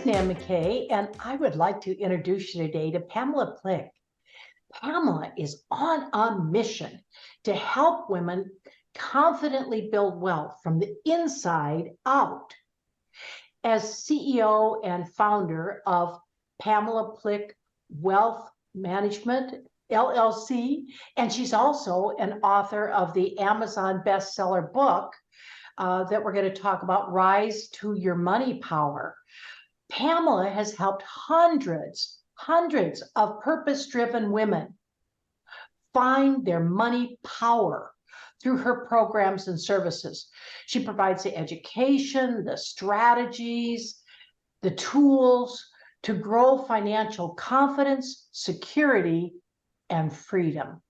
is Nan McKay, and I would like to introduce you today to Pamela Plick. Pamela is on a mission to help women confidently build wealth from the inside out. As CEO and founder of Pamela Plick Wealth Management, LLC, and she's also an author of the Amazon bestseller book that we're going to talk about, Rise to Your Money Power. Pamela has helped hundreds of purpose-driven women find their money power through her programs and services. She provides the education, the strategies, the tools to grow financial confidence, security, and freedom.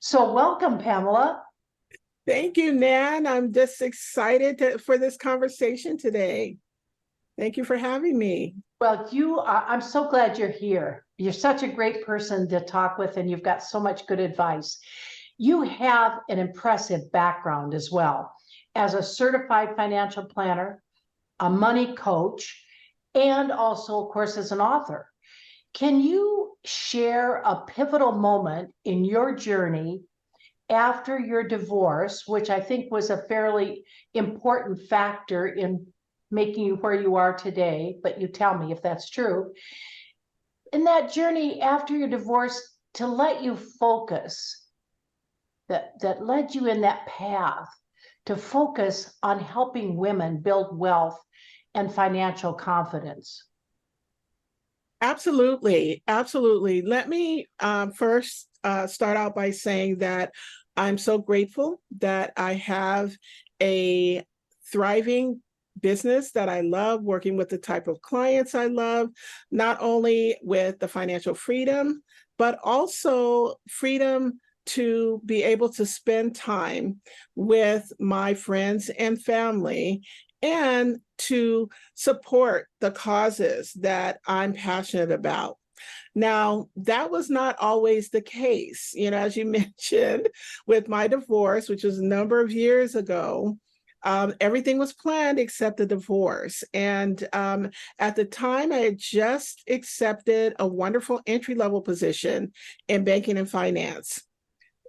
So welcome, Pamela. Thank you, Nan. I'm just excited for this conversation today. Thank you for having me. Well, I'm so glad you're here. You're such a great person to talk with, and you've got so much good advice. You have an impressive background as well as a certified financial planner, a money coach, and also, of course, as an author. Can you share a pivotal moment in your journey after your divorce, which I think was a fairly important factor in making you where you are today, but you tell me if that's true, in that journey after your divorce to let you focus, that led you in that path to focus on helping women build wealth and financial confidence? Absolutely. Let me first start out by saying that I'm so grateful that I have a thriving business that I love, working with the type of clients I love, not only with the financial freedom, but also freedom to be able to spend time with my friends and family and to support the causes that I'm passionate about. Now, that was not always the case. As you mentioned, with my divorce, which was a number of years ago, everything was planned except the divorce. And at the time, I had just accepted a wonderful entry-level position in banking and finance.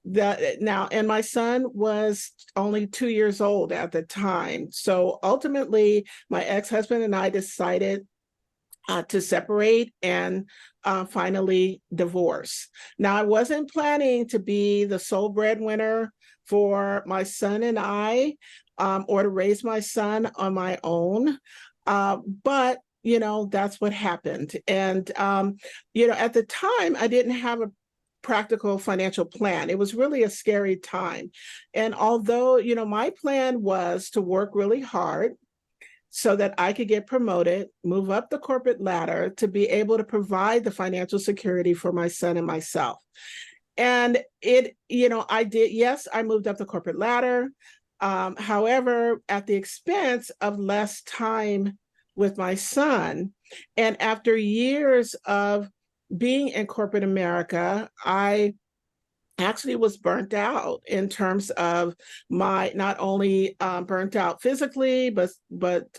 And my son was only 2 years old at the time. So ultimately, my ex-husband and I decided to separate and finally divorce. Now, I wasn't planning to be the sole breadwinner for my son and I, or to raise my son on my own. But that's what happened. And, at the time, I didn't have a practical financial plan. It was really a scary time. And although, my plan was to work really hard so that I could get promoted, move up the corporate ladder to be able to provide the financial security for my son and myself. And I did, yes, I moved up the corporate ladder. However, at the expense of less time with my son. And after years of being in corporate America, I actually was burnt out in terms of my not only burnt out physically, but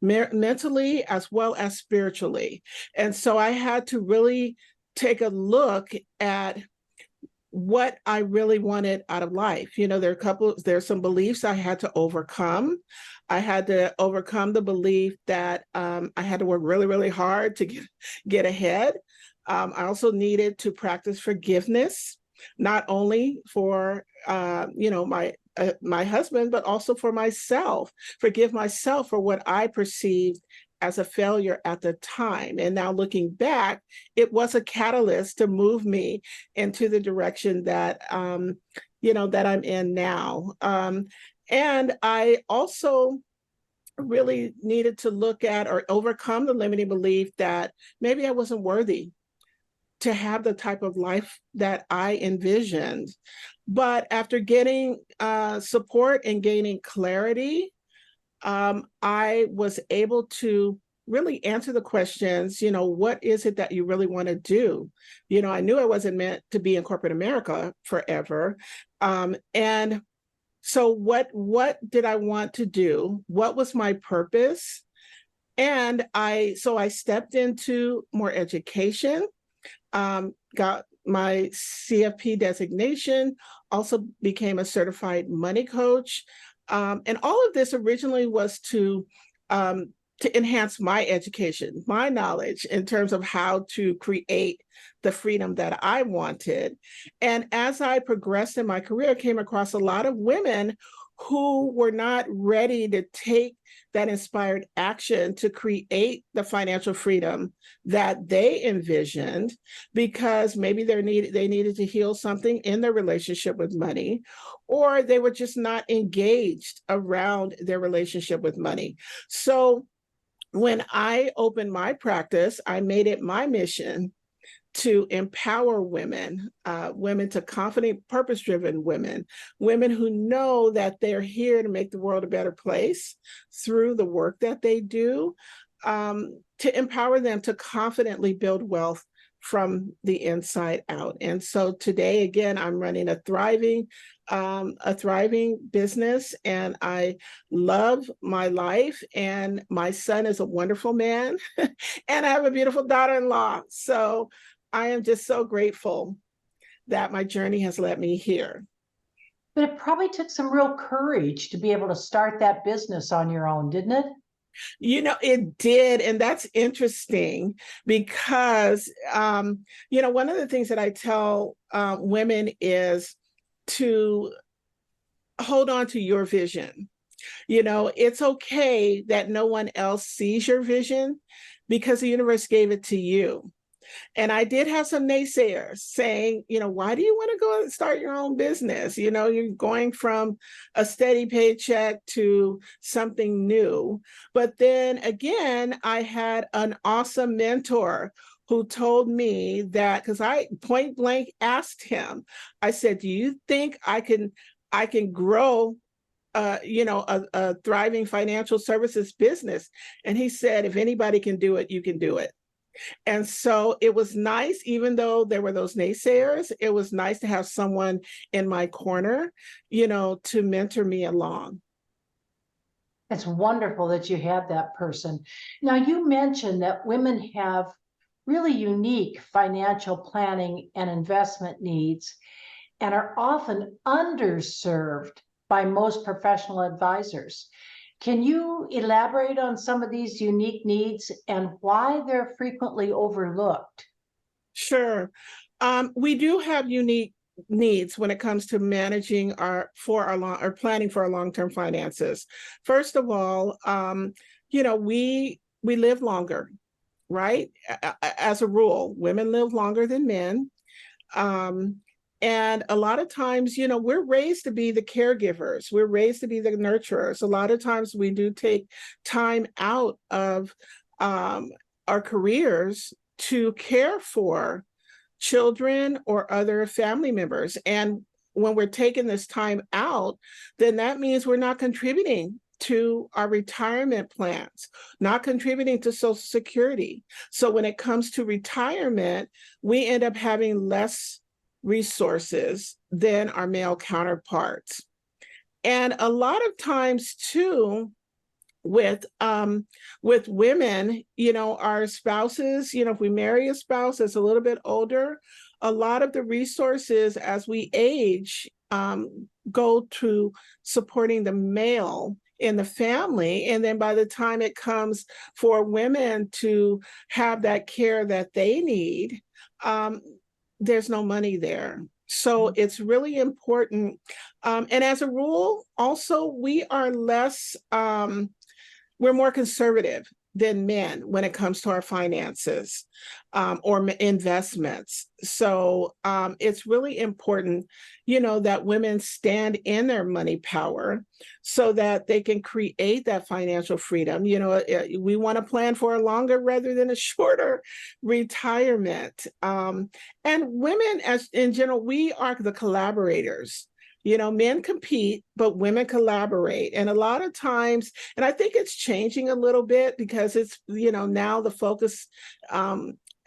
mentally as well as spiritually. And so I had to really take a look at what I really wanted out of life. There's some beliefs I had to overcome. I had to overcome the belief that I had to work really, really hard to get ahead. I also needed to practice forgiveness, not only for my husband, but also for myself. Forgive myself for what I perceived as a failure at the time. And now looking back, it was a catalyst to move me into the direction that that I'm in now. And I also really needed to look at or overcome the limiting belief that maybe I wasn't worthy to have the type of life that I envisioned. But after getting support and gaining clarity, I was able to really answer the questions, what is it that you really want to do? I knew I wasn't meant to be in corporate America forever. And so what did I want to do? What was my purpose? And so I stepped into more education, got my CFP designation, also became a certified money coach. And all of this originally was to enhance my education, my knowledge in terms of how to create the freedom that I wanted. And as I progressed in my career, I came across a lot of women who were not ready to take that inspired action to create the financial freedom that they envisioned, because maybe they needed to heal something in their relationship with money, or they were just not engaged around their relationship with money. So when I opened my practice, I made it my mission to empower women, women to confident, purpose-driven women, women who know that they're here to make the world a better place through the work that they do, to empower them to confidently build wealth from the inside out. And so today, again, I'm running a thriving business, and I love my life, and my son is a wonderful man, and I have a beautiful daughter-in-law. So I am just so grateful that my journey has led me here. But it probably took some real courage to be able to start that business on your own, didn't it? It did. And that's interesting because, one of the things that I tell women is to hold on to your vision. It's okay that no one else sees your vision, because the universe gave it to you. And I did have some naysayers saying, why do you want to go and start your own business? You're going from a steady paycheck to something new. But then again, I had an awesome mentor who told me that, because I point blank asked him, I said, do you think I can grow a thriving financial services business? And he said, if anybody can do it, you can do it. And so it was nice, even though there were those naysayers, it was nice to have someone in my corner, to mentor me along. It's wonderful that you had that person. Now, you mentioned that women have really unique financial planning and investment needs and are often underserved by most professional advisors. Can you elaborate on some of these unique needs and why they're frequently overlooked? Sure. We do have unique needs when it comes to managing planning for our long-term finances. First of all, we live longer, right? As a rule, women live longer than men. And a lot of times, we're raised to be the caregivers. We're raised to be the nurturers. A lot of times we do take time out of our careers to care for children or other family members. And when we're taking this time out, then that means we're not contributing to our retirement plans, not contributing to Social Security. So when it comes to retirement, we end up having less resources than our male counterparts. And a lot of times too, with women, our spouses, if we marry a spouse that's a little bit older, a lot of the resources as we age go to supporting the male in the family. And then by the time it comes for women to have that care that they need, there's no money there. So it's really important. And as a rule, also, we are we're more conservative than men when it comes to our finances or investments. So it's really important, that women stand in their money power so that they can create that financial freedom. We want to plan for a longer rather than a shorter retirement. And women, as in general, we are the collaborators. Men compete, but women collaborate. And a lot of times, and I think it's changing a little bit because it's, now the focus,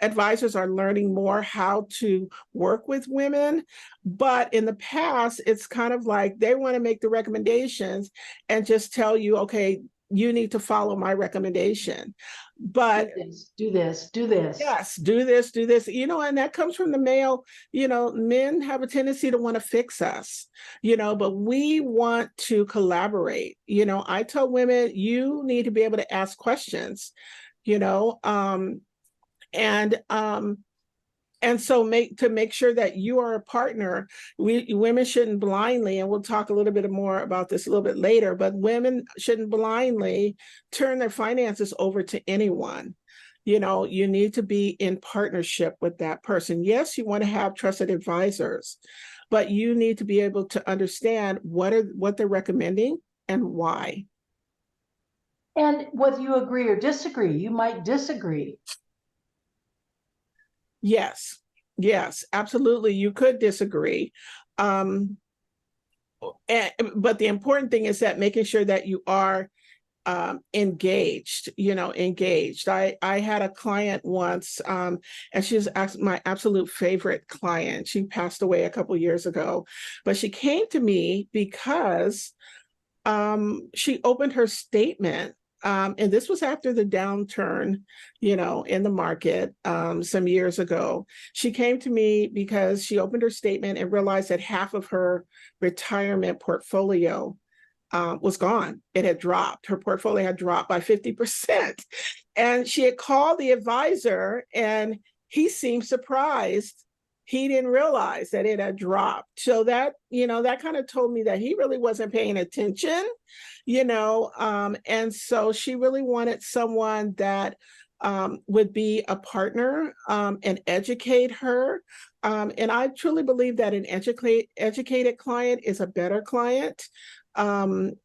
advisors are learning more how to work with women. But in the past, it's kind of like they want to make the recommendations and just tell you, okay, you need to follow my recommendation. But do this, do this. yes, do this, do this, and that comes from the male. Men have a tendency to want to fix us, but we want to collaborate. I tell women, you need to be able to ask questions, you know, and so make sure that you are a partner. Women shouldn't blindly, and we'll talk a little bit more about this a little bit later, but women shouldn't blindly turn their finances over to anyone. You need to be in partnership with that person. Yes, you want to have trusted advisors, but you need to be able to understand what they're recommending and why. And whether you agree or disagree, you might disagree. Yes, absolutely. You could disagree. But the important thing is that making sure that you are engaged. I had a client once, and she's my absolute favorite client. She passed away a couple years ago, but she came to me because she opened her statement. And this was after the downturn, in the market some years ago. She came to me because she opened her statement and realized that half of her retirement portfolio was gone. It had dropped. Her portfolio had dropped by 50%. And she had called the advisor, and he seemed surprised. He didn't realize that it had dropped. So that kind of told me that he really wasn't paying attention, and so she really wanted someone that would be a partner and educate her. And I truly believe that an educated client is a better client. And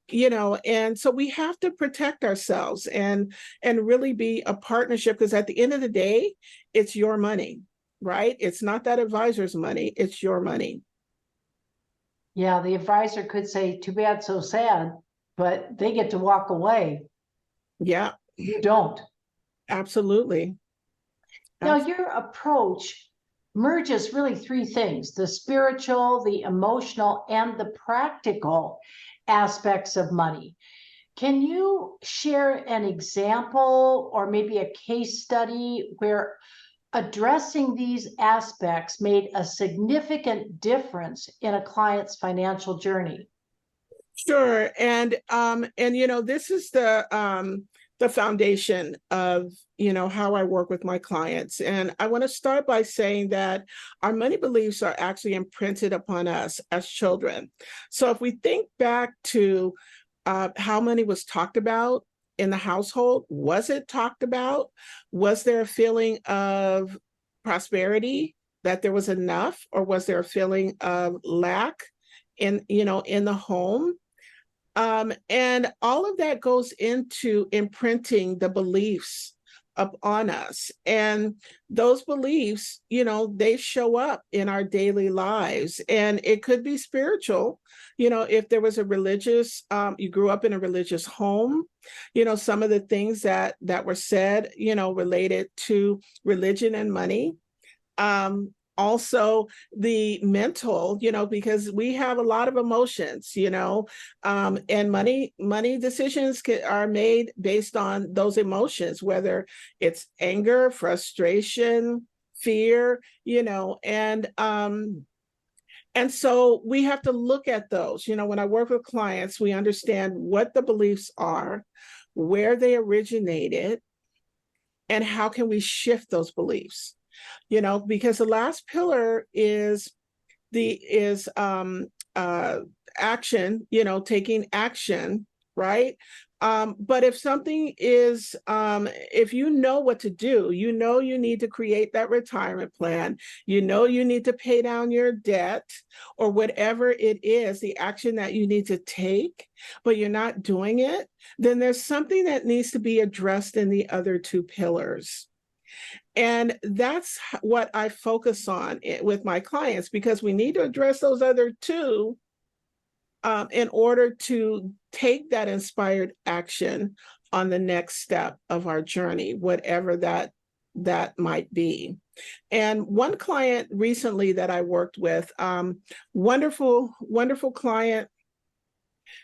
so we have to protect ourselves and really be a partnership, because at the end of the day, it's your money, right? It's not that advisor's money, it's your money. Yeah, the advisor could say, too bad, so sad, but they get to walk away. Yeah. You don't. Absolutely. Now, your approach merges really three things: the spiritual, the emotional, and the practical aspects of money. Can you share an example or maybe a case study where addressing these aspects made a significant difference in a client's financial journey? Sure. And this is the foundation of how I work with my clients. And I want to start by saying that our money beliefs are actually imprinted upon us as children. So if we think back to how money was talked about in the household, was it talked about? Was there a feeling of prosperity, that there was enough, or was there a feeling of lack in the home? And all of that goes into imprinting the beliefs upon us. And those beliefs, they show up in our daily lives. And it could be spiritual, if there was a religious, you grew up in a religious home, some of the things that were said, related to religion and money. Also the mental, because we have a lot of emotions, and money decisions are made based on those emotions, whether it's anger, frustration, fear, and so we have to look at those. When I work with clients, we understand what the beliefs are, where they originated, and how can we shift those beliefs. Because the last pillar is action, taking action, right? But if something is, if you know what to do, you need to create that retirement plan, you need to pay down your debt or whatever it is, the action that you need to take, but you're not doing it, then there's something that needs to be addressed in the other two pillars. And that's what I focus on with my clients, because we need to address those other two in order to take that inspired action on the next step of our journey, whatever that might be. And one client recently that I worked with, wonderful client,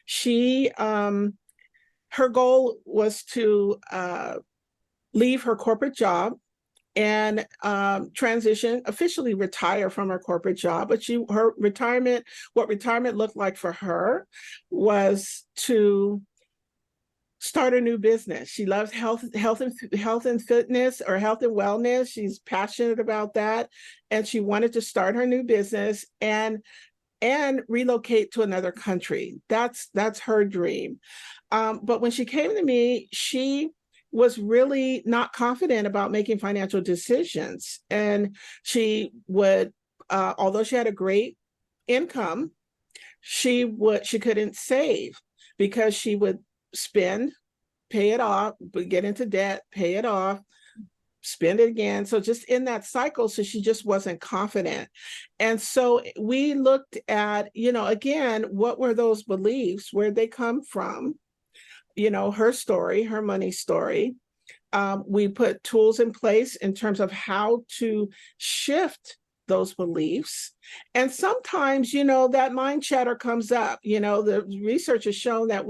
she her goal was to leave her corporate job and transition, officially retire from her corporate job. But what retirement looked like for her was to start a new business. She loves health and fitness, or health and wellness. She's passionate about that, and she wanted to start her new business and relocate to another country. That's her dream. But when she came to me, she was really not confident about making financial decisions. And she would, although she had a great income, she couldn't save, because she would spend, pay it off, but get into debt, pay it off, spend it again. So just in that cycle, so she just wasn't confident. And so we looked at, again, what were those beliefs? Where'd they come from? Her story, her money story. We put tools in place in terms of how to shift those beliefs. And sometimes, that mind chatter comes up. The research has shown that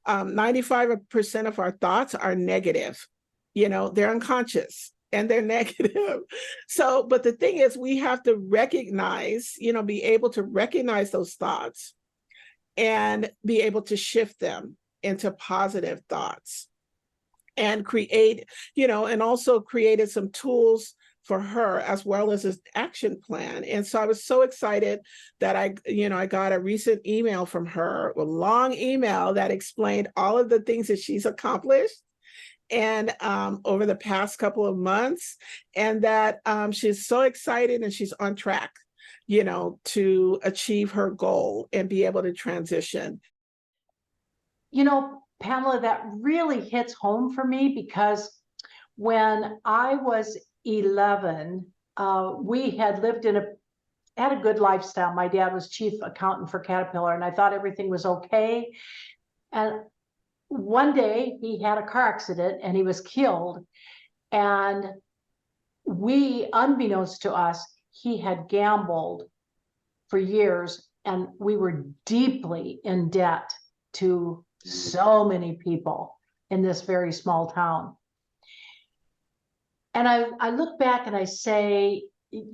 95% of our thoughts are negative. They're unconscious and they're negative. So, but the thing is, we have to recognize, be able to recognize those thoughts and be able to shift them into positive thoughts, and create, and also created some tools for her, as well as an action plan. And so I was so excited that I got a recent email from her, a long email that explained all of the things that she's accomplished and over the past couple of months, and that she's so excited and she's on track, to achieve her goal and be able to transition. Pamela, that really hits home for me, because when I was 11, we had lived had a good lifestyle. My dad was chief accountant for Caterpillar, and I thought everything was okay. And one day he had a car accident and he was killed. And unbeknownst to us, he had gambled for years, and we were deeply in debt to so many people in this very small town. And I look back and I say,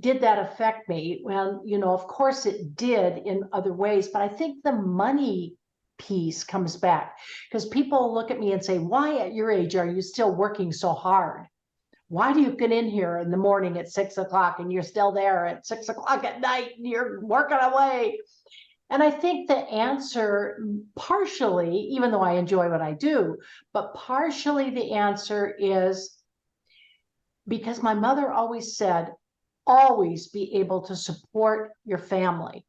did that affect me? Well, of course it did in other ways, but I think the money piece comes back, because people look at me and say, why at your age are you still working so hard? Why do you get in here in the morning at 6 o'clock and you're still there at 6 o'clock at night and you're working away? And I think the answer, partially, even though I enjoy what I do, but partially the answer is because my mother always said, always be able to support your family,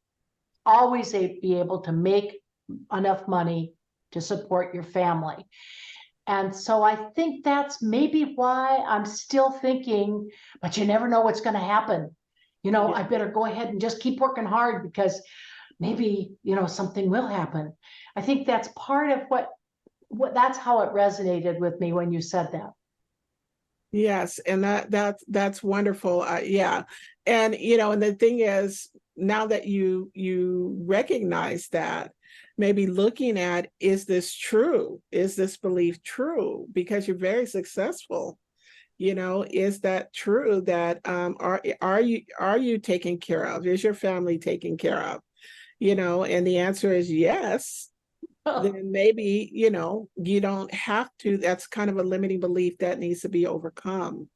always be able to make enough money to support your family. And so I think that's maybe why I'm still thinking, but you never know what's going to happen. I better go ahead and just keep working hard, because maybe, something will happen. I think that's part of what that's how it resonated with me when you said that. Yes, and that's wonderful. Yeah, and and the thing is, now that you recognize that, maybe looking at, is this true? Is this belief true? Because you're very successful. Is that true? That are you taken care of? Is your family taken care of? And the answer is yes. Then maybe, you don't have to. That's kind of a limiting belief that needs to be overcome.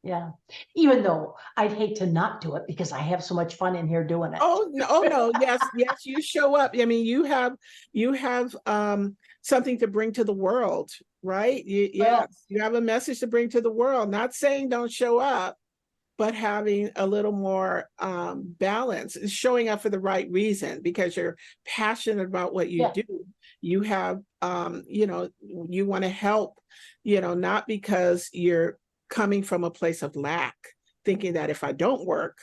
Yeah. Even though I'd hate to not do it, because I have so much fun in here doing it. Oh no. Yes, you show up. I mean, you have something to bring to the world, right? Yes, you have a message to bring to the world. Not saying don't show up, but having a little more balance, showing up for the right reason, because you're passionate about what you do. You have, you want to help, not because you're coming from a place of lack, thinking that if I don't work,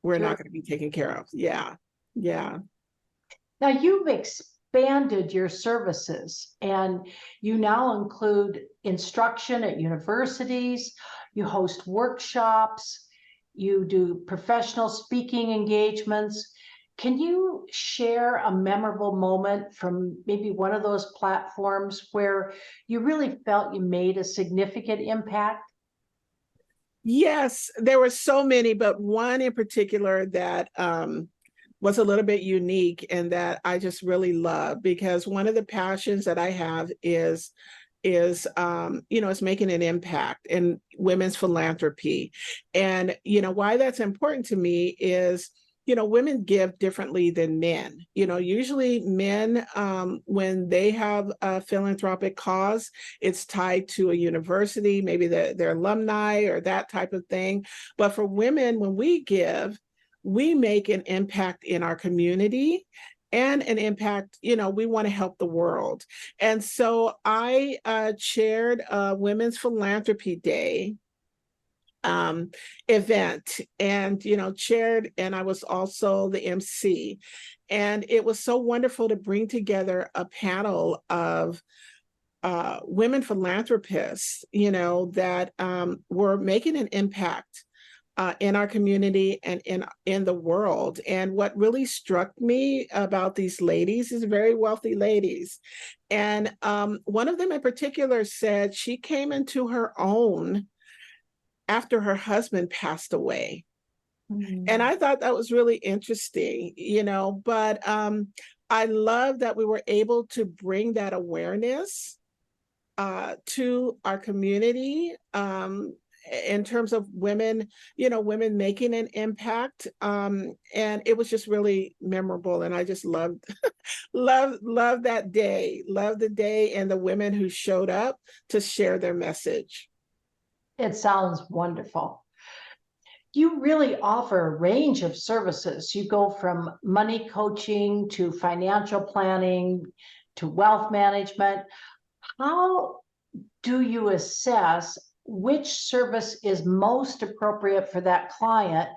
we're not going to be taken care of. Yeah. Now you've expanded your services, and you now include instruction at universities, you host workshops, you do professional speaking engagements, Can you share a memorable moment from maybe one of those platforms where you really felt you made a significant impact? Yes, there were so many, but one in particular that was a little bit unique and that I just really love, because one of the passions that I have is making an impact in women's philanthropy. And why that's important to me is women give differently than men. Usually men, when they have a philanthropic cause, it's tied to a university, maybe their alumni or that type of thing. But for women, when we give, we make an impact in our community and an impact, we want to help the world. And so I chaired a Women's Philanthropy Day event, and chaired, and I was also the MC. And it was so wonderful to bring together a panel of women philanthropists, that were making an impact in our community and in the world. And what really struck me about these ladies is very wealthy ladies. And one of them in particular said she came into her own after her husband passed away. And I thought that was really interesting, but I love that we were able to bring that awareness to our community, in terms of women, women making an impact. And it was just really memorable. And I just loved, loved that day, loved the day and the women who showed up to share their message. It sounds wonderful. You really offer a range of services. You go from money coaching to financial planning to wealth management. How do you assess which service is most appropriate for that client?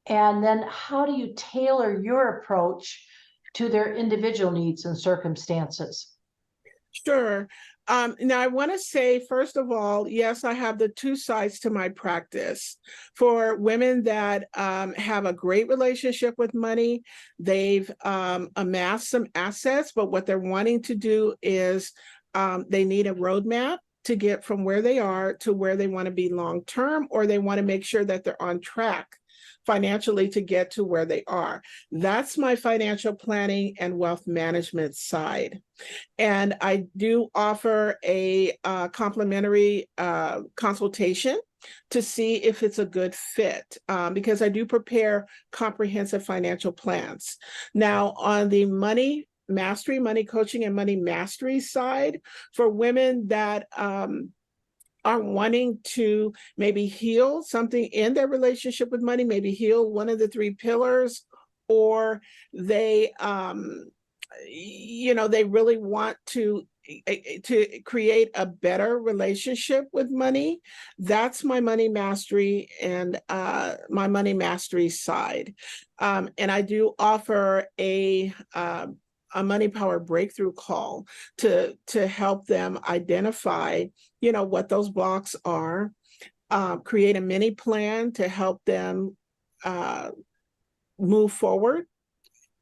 And then how do you tailor your approach to their individual needs and circumstances? Sure. Now, I want to say, first of all, yes, I have the two sides to my practice. For women that have a great relationship with money, they've amassed some assets, but what they're wanting to do is they need a roadmap to get from where they are to where they want to be long term, or they want to make sure that they're on track financially to get to where they are. That's my financial planning and wealth management side. And I do offer a complimentary consultation to see if it's a good fit, because I do prepare comprehensive financial plans. Now, on the money mastery, money coaching, and money mastery side, for women that are wanting to maybe heal something in their relationship with money, maybe heal one of the three pillars, or they they really want to create a better relationship with money. That's my money mastery and my money mastery side. And I do offer a money power breakthrough call to help them identify what those blocks are, create a mini plan to help them move forward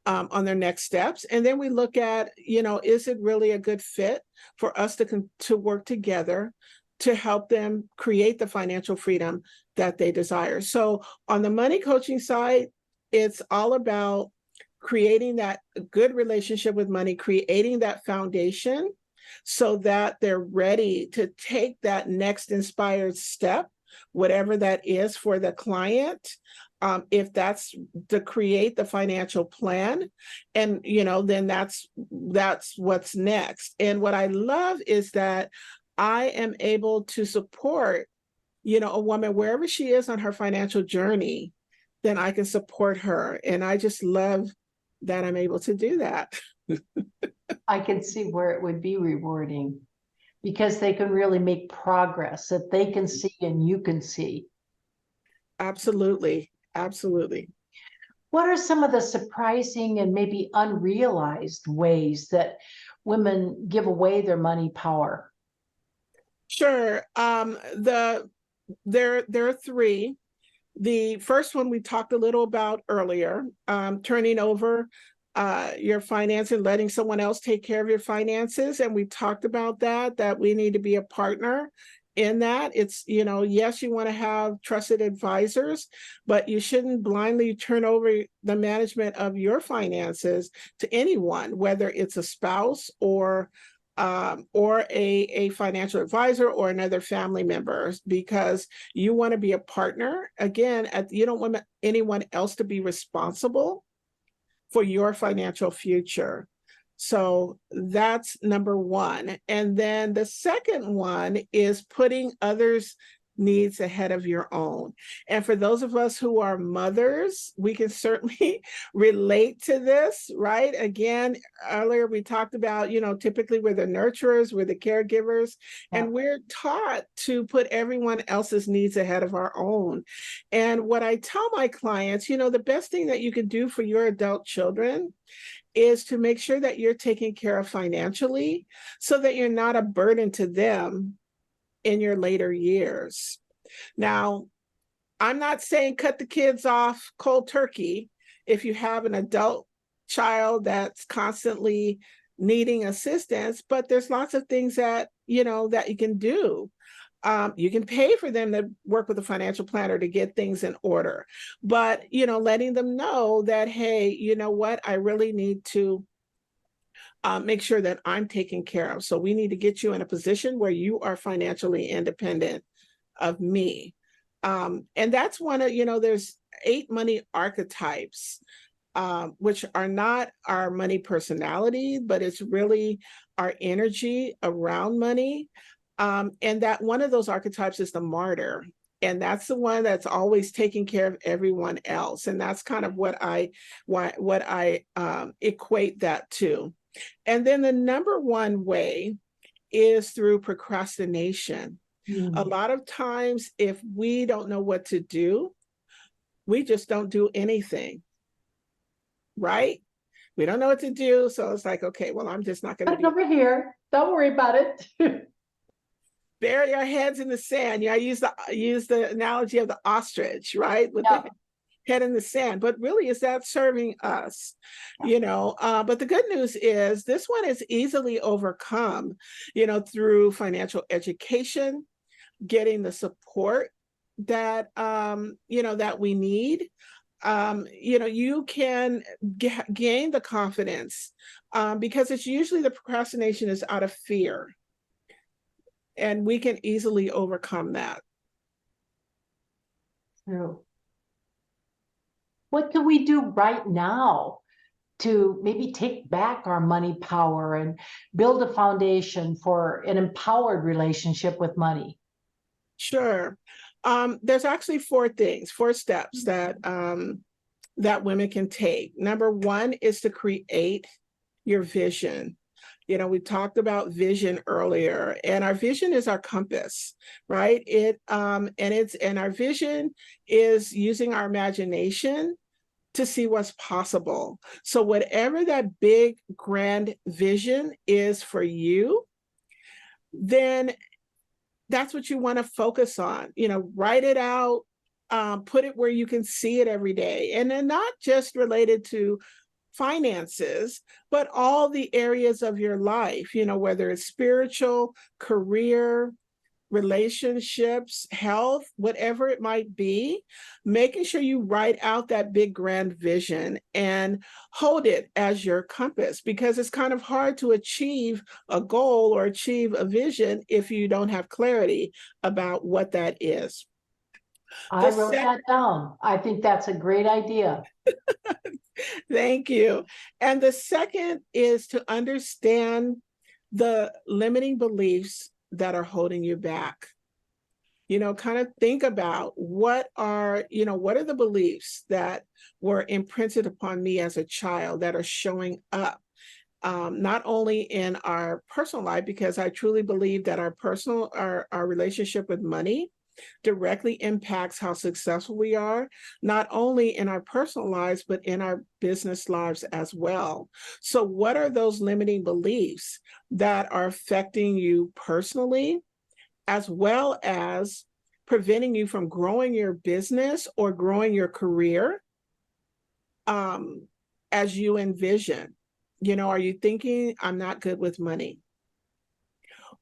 on their next steps. And then we look at, is it really a good fit for us to work together to help them create the financial freedom that they desire. So on the money coaching side, it's all about creating that good relationship with money, creating that foundation so that they're ready to take that next inspired step, whatever that is for the client. If that's to create the financial plan, and then that's what's next. And what I love is that I am able to support a woman wherever she is on her financial journey, then I can support her. And I just love that I'm able to do that. I can see where it would be rewarding because they can really make progress that they can see and you can see. Absolutely. Absolutely. What are some of the surprising and maybe unrealized ways that women give away their money power? Sure. There are three. The first one we talked a little about earlier, turning over your finance and letting someone else take care of your finances. And we talked about that we need to be a partner in that. It's, yes, you want to have trusted advisors, but you shouldn't blindly turn over the management of your finances to anyone, whether it's a spouse or a financial advisor or another family member, because you want to be a partner. Again, you don't want anyone else to be responsible for your financial future. So that's number one. And then the second one is putting others' needs ahead of your own. And for those of us who are mothers, we can certainly relate to this, right? Again, earlier we talked about, typically we're the nurturers, we're the caregivers, and we're taught to put everyone else's needs ahead of our own. And what I tell my clients, the best thing that you can do for your adult children is to make sure that you're taken care of financially so that you're not a burden to them in your later years. Now, I'm not saying cut the kids off cold turkey if you have an adult child that's constantly needing assistance, but there's lots of things that, that you can do. You can pay for them to work with a financial planner to get things in order, but, letting them know that, hey, you know what, I really need to make sure that I'm taken care of. So we need to get you in a position where you are financially independent of me. And that's one of, there's 8 money archetypes, which are not our money personality, but it's really our energy around money. And that one of those archetypes is the martyr. And that's the one that's always taking care of everyone else. And that's kind of what I equate that to. And then the number one way is through procrastination. A lot of times, if we don't know what to do, we just don't do anything, right? We don't know what to do. So it's like, okay, well, I'm just not going to be over here. Don't worry about it. Bury our heads in the sand. I use the analogy of the ostrich, right? With the head in the sand. But really, is that serving us? But the good news is this one is easily overcome, through financial education, getting the support that that we need. You can gain the confidence because it's usually the procrastination is out of fear. And we can easily overcome that. True. What can we do right now to maybe take back our money power and build a foundation for an empowered relationship with money? Sure. There's actually 4 steps that that women can take. Number 1 is to create your vision. We talked about vision earlier, and our vision is our compass, right? And our vision is using our imagination to see what's possible. So whatever that big, grand vision is for you, then that's what you want to focus on. Write it out, put it where you can see it every day. And then not just related to finances, but all the areas of your life, whether it's spiritual, career, relationships, health, whatever it might be, making sure you write out that big grand vision and hold it as your compass, because it's kind of hard to achieve a goal or achieve a vision if you don't have clarity about what that is. I wrote that down. I think that's a great idea. Thank you. And the second is to understand the limiting beliefs that are holding you back. Kind of think about what are the beliefs that were imprinted upon me as a child that are showing up, not only in our personal life, because I truly believe that our relationship with money directly impacts how successful we are, not only in our personal lives, but in our business lives as well. So what are those limiting beliefs that are affecting you personally, as well as preventing you from growing your business or growing your career as you envision? Are you thinking, I'm not good with money,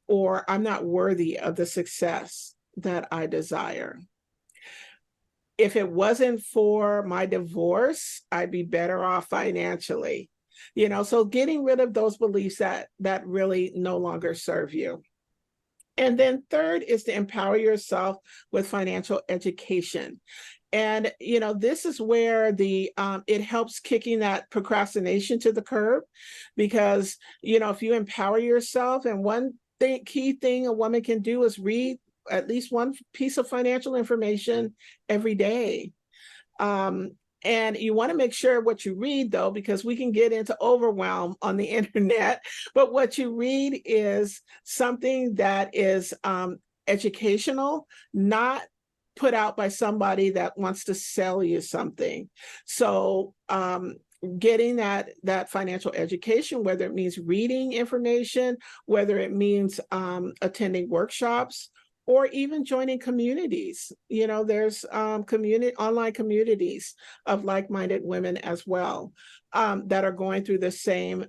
or I'm not worthy of the success that I desire? If it wasn't for my divorce, I'd be better off financially. So getting rid of those beliefs that really no longer serve you. And then third is to empower yourself with financial education. And this is where it helps kicking that procrastination to the curb, because if you empower yourself, and one key thing a woman can do is read at least one piece of financial information every day. And you want to make sure what you read, though, because we can get into overwhelm on the internet, but what you read is something that is educational, not put out by somebody that wants to sell you something. So getting that financial education, whether it means reading information, whether it means attending workshops, or even joining communities. There's online communities of like-minded women as well that are going through the same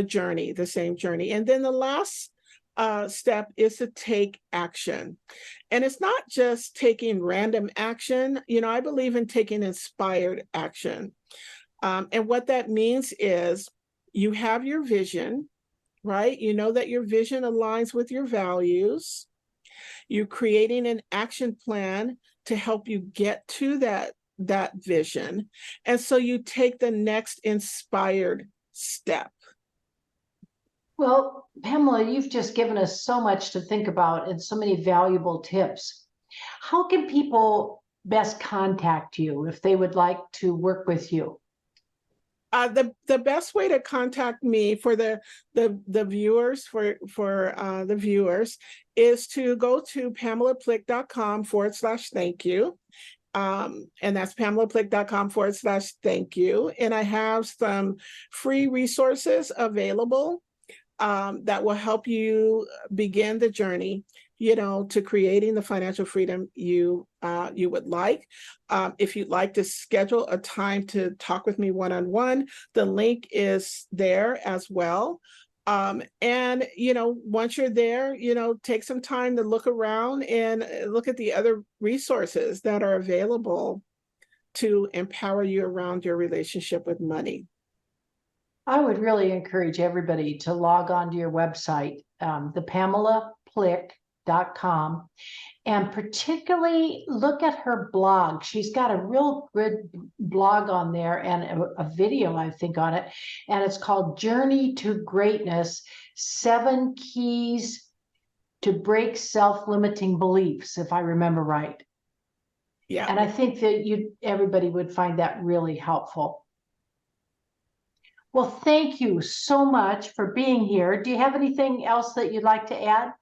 journey. And then the last step is to take action. And it's not just taking random action. I believe in taking inspired action. And what that means is you have your vision, right? You know that your vision aligns with your values. You're creating an action plan to help you get to that vision. And so you take the next inspired step. Well, Pamela, you've just given us so much to think about and so many valuable tips. How can people best contact you if they would like to work with you? The best way to contact me for the viewers is to go to pamelaplick.com/thank you. And that's pamelaplick.com/thank you. And I have some free resources available that will help you begin the journey, to creating the financial freedom you would like. If you'd like to schedule a time to talk with me one-on-one, the link is there as well. And once you're there, take some time to look around and look at the other resources that are available to empower you around your relationship with money. I would really encourage everybody to log on to your website, the PamelaPlick.com, and particularly look at her blog. She's got a real good blog on there and a video, I think, on it. And it's called Journey to Greatness, 7 Keys to Break Self-Limiting Beliefs, if I remember right. Yeah. And I think that everybody would find that really helpful. Well, thank you so much for being here. Do you have anything else that you'd like to add?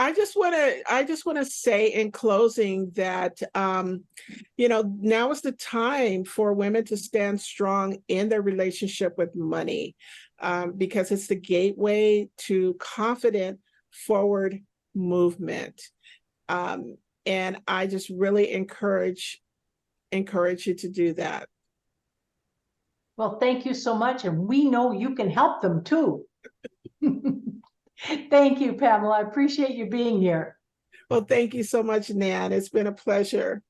I just want to say in closing that now is the time for women to stand strong in their relationship with money, because it's the gateway to confident forward movement. And I just really encourage you to do that. Well, thank you so much. And we know you can help them too. Thank you, Pamela. I appreciate you being here. Well, thank you so much, Nan. It's been a pleasure.